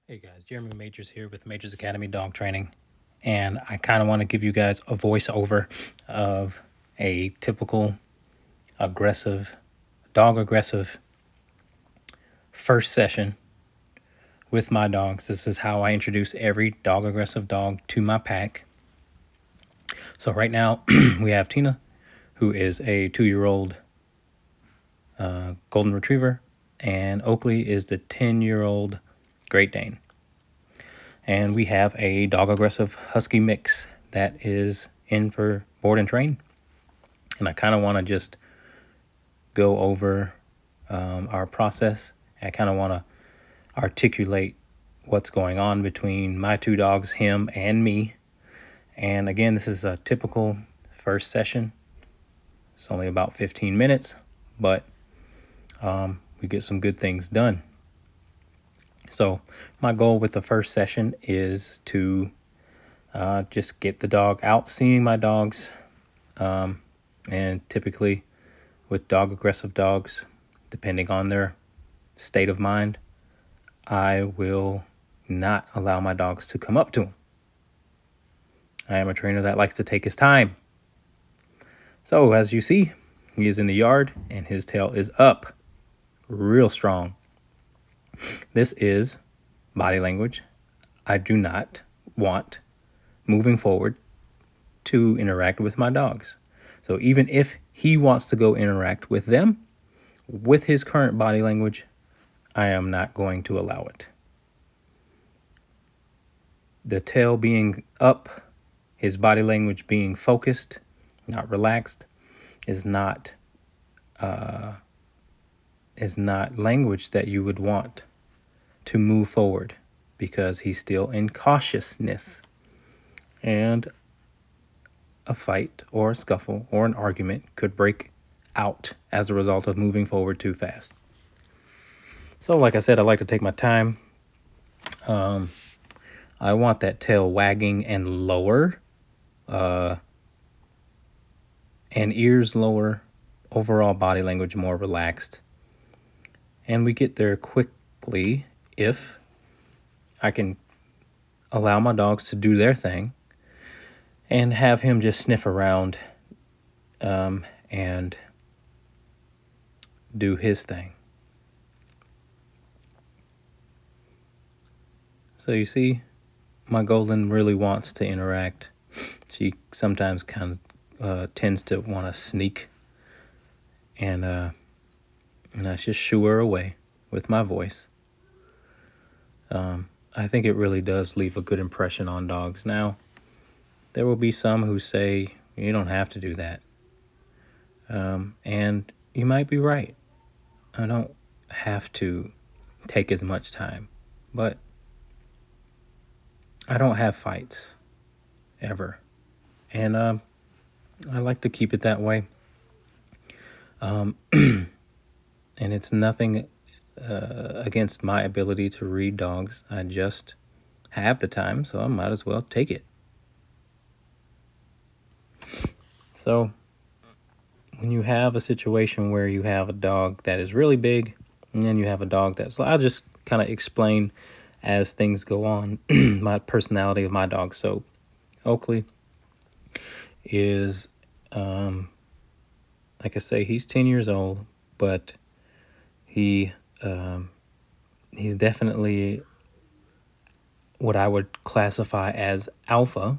Hey guys, Jeremy Majors here with Majors Academy Dog Training, and I kind of want to give you guys a voiceover of a typical aggressive, dog aggressive first session with my dogs. This is how I introduce every dog aggressive dog to my pack. So right now we have Tina, who is a 2-year-old Golden Retriever, and Oakley is the 10-year-old Great Dane. And we have a dog aggressive Husky mix that is in for board and train. And I kind of want to just go over our process. I kind of want to articulate what's going on between my two dogs, him and me. And again, this is a typical first session. It's only about 15 minutes, but we get some good things done. So my goal with the first session is to just get the dog out seeing my dogs. And typically with dog aggressive dogs, depending on their state of mind, I will not allow my dogs to come up to him. I am a trainer that likes to take his time. So as you see, he is in the yard and his tail is up real strong. This is body language. I do not want, moving forward, to interact with my dogs. So even if he wants to go interact with them, with his current body language, I am not going to allow it. The tail being up, his body language being focused, not relaxed, is not language that you would want to move forward, because he's still in cautiousness, and a fight or a scuffle or an argument could break out as a result of moving forward too fast. So like I said, I like to take my time. I want that tail wagging and lower, and ears lower, overall body language more relaxed. And we get there quickly if I can allow my dogs to do their thing and have him just sniff around and do his thing. So you see, my Golden really wants to interact. She sometimes kind of tends to want to sneak, and I just shoo her away with my voice. I think it really does leave a good impression on dogs. Now, there will be some who say, you don't have to do that. And you might be right. I don't have to take as much time. But I don't have fights, ever. And I like to keep it that way. And it's nothing against my ability to read dogs. I just have the time, so I might as well take it. So when you have a situation where you have a dog that is really big, and then you have a dog that's, I'll just kind of explain as things go on, my personality of my dog. So Oakley is, like I say, he's 10 years old, but he's definitely what I would classify as alpha,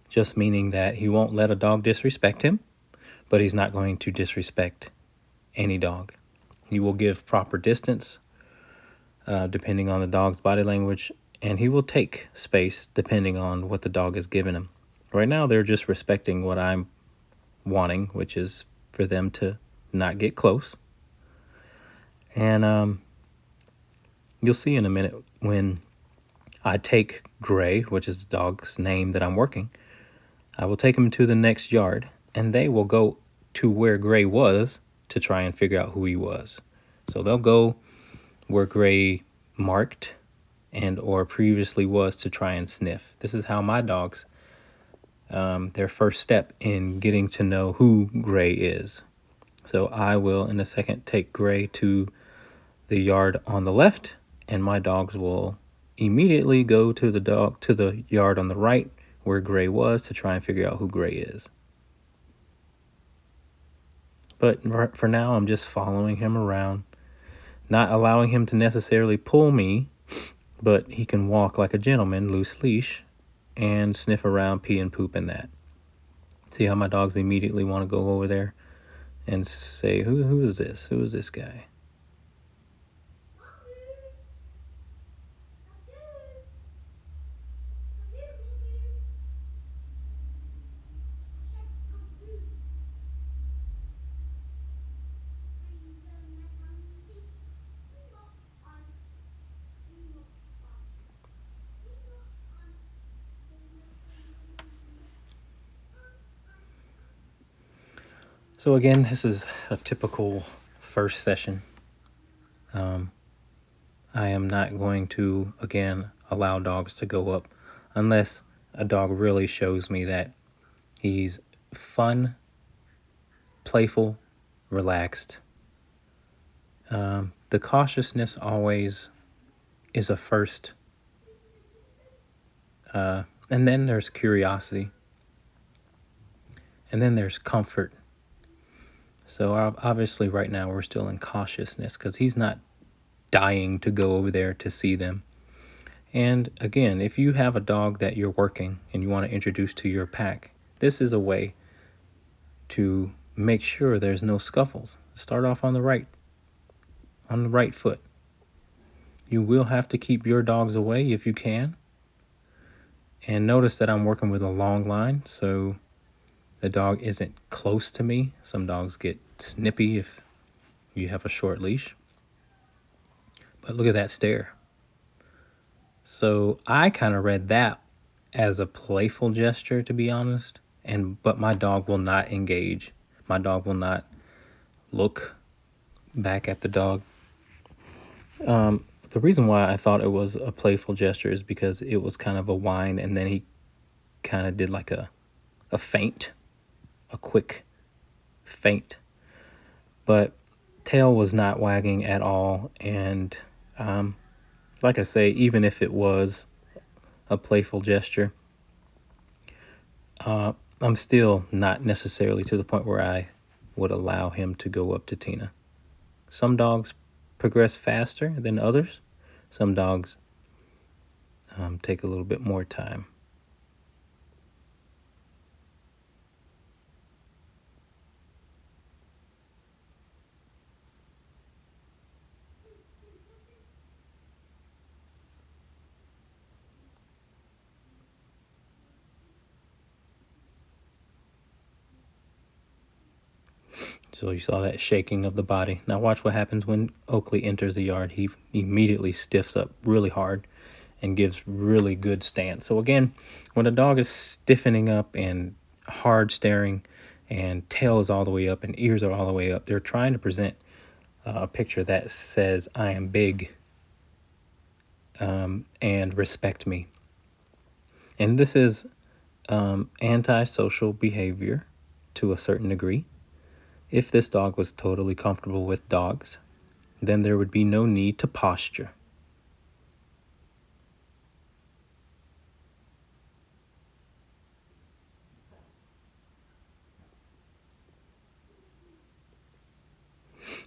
just meaning that he won't let a dog disrespect him, but he's not going to disrespect any dog. He will give proper distance, depending on the dog's body language, and he will take space depending on what the dog is giving him. Right now, they're just respecting what I'm wanting, which is for them to not get close. And you'll see in a minute when I take Gray, which is the dog's name that I'm working, I will take him to the next yard, and they will go to where Gray was to try and figure out who he was. So they'll go where Gray marked and or previously was to try and sniff. This is how my dogs, their first step in getting to know who Gray is. So I will, in a second, take Gray to the yard on the left, and my dogs will immediately go to the yard on the right where Gray was to try and figure out who Gray is. But for now, I'm just following him around, not allowing him to necessarily pull me, but he can walk like a gentleman, loose leash, and sniff around, pee and poop in that. See how my dogs immediately want to go over there and say, who is this? Who is this guy? So again, this is a typical first session. I am not going to, again, allow dogs to go up unless a dog really shows me that he's fun, playful, relaxed. The cautiousness always is a first. And then there's curiosity. And then there's comfort. So obviously right now we're still in cautiousness because he's not dying to go over there to see them. And again, if you have a dog that you're working and you want to introduce to your pack, this is a way to make sure there's no scuffles. Start off on the right foot. You will have to keep your dogs away if you can. And notice that I'm working with a long line, so the dog isn't close to me. Some dogs get snippy if you have a short leash. But look at that stare. So I kind of read that as a playful gesture, to be honest. But my dog will not engage. My dog will not look back at the dog. The reason why I thought it was a playful gesture is because it was kind of a whine, and then he kind of did like a feint, a quick feint. But tail was not wagging at all, and like I say, even if it was a playful gesture, I'm still not necessarily to the point where I would allow him to go up to Tina. Some dogs progress faster than others. Some dogs take a little bit more time. So you saw that shaking of the body. Now watch what happens when Oakley enters the yard. He immediately stiffs up really hard and gives really good stance. So again, when a dog is stiffening up and hard staring and tail is all the way up and ears are all the way up, they're trying to present a picture that says, I am big and respect me. And this is antisocial behavior to a certain degree. If this dog was totally comfortable with dogs, then there would be no need to posture.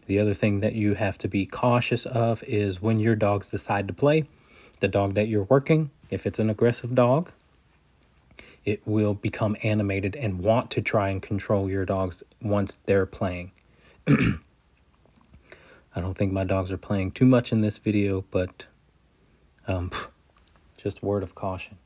The other thing that you have to be cautious of is when your dogs decide to play, the dog that you're working, if it's an aggressive dog, it will become animated and want to try and control your dogs once they're playing. I don't think my dogs are playing too much in this video, but just word of caution.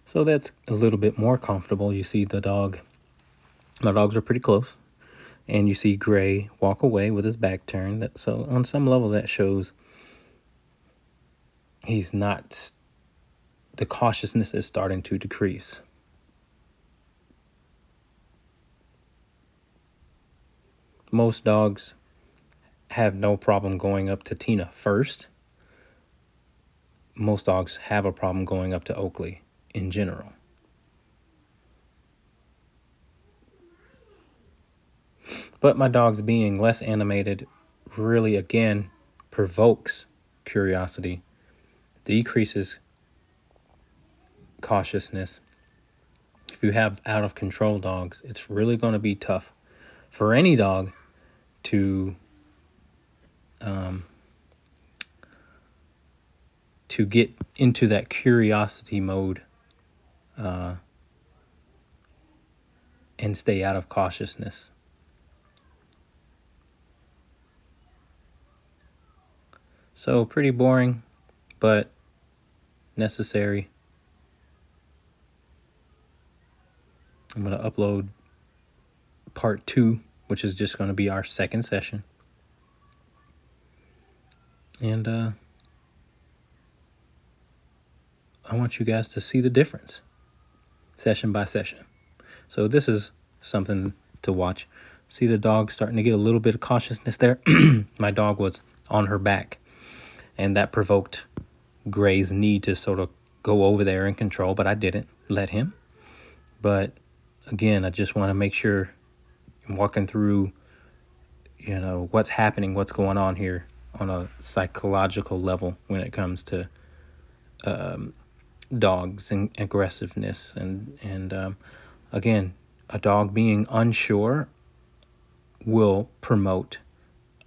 So that's a little bit more comfortable. You see the dog, my dogs are pretty close, and you see Gray walk away with his back turned. So on some level that shows he's not, the cautiousness is starting to decrease. Most dogs have no problem going up to Tina first. Most dogs have a problem going up to Oakley in general. But my dogs being less animated really, again, provokes curiosity, decreases cautiousness. If you have out of control dogs, it's really going to be tough for any dog to get into that curiosity mode and stay out of cautiousness. So pretty boring, but necessary. I'm going to upload part 2, which is just going to be our second session. And I want you guys to see the difference session by session. So this is something to watch. See the dog starting to get a little bit of cautiousness there. My dog was on her back, and that provoked Gray's need to sort of go over there and control, but I didn't let him. But again, I just want to make sure I'm walking through, what's happening, what's going on here on a psychological level when it comes to dogs and aggressiveness. And again, a dog being unsure will promote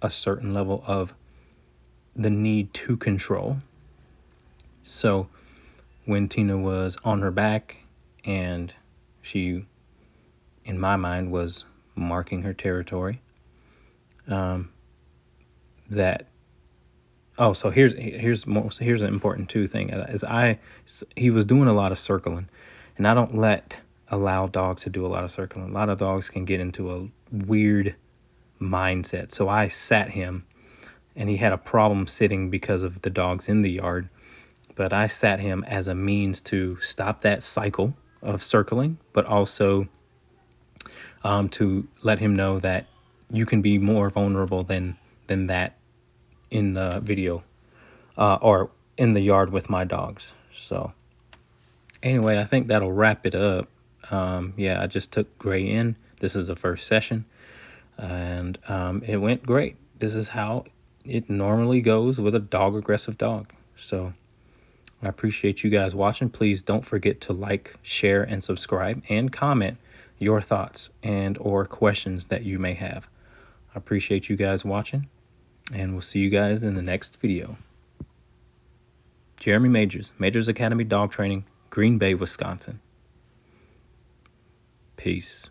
a certain level of the need to control. So when Tina was on her back and she, in my mind, was marking her territory, so here's an important thing is he was doing a lot of circling, and I don't allow dogs to do a lot of circling. A lot of dogs can get into a weird mindset. So I sat him, and he had a problem sitting because of the dogs in the yard, but I sat him as a means to stop that cycle of circling, but also to let him know that you can be more vulnerable than that in the video or in the yard with my dogs. So anyway, I think that'll wrap it up. I just took Gray in. This is the first session, and it went great. This is how it normally goes with a dog aggressive dog. So I appreciate you guys watching. Please don't forget to like, share, and subscribe, and comment your thoughts and or questions that you may have. I appreciate you guys watching, and we'll see you guys in the next video. Jeremy Majors Academy Dog Training, Green Bay, Wisconsin. Peace.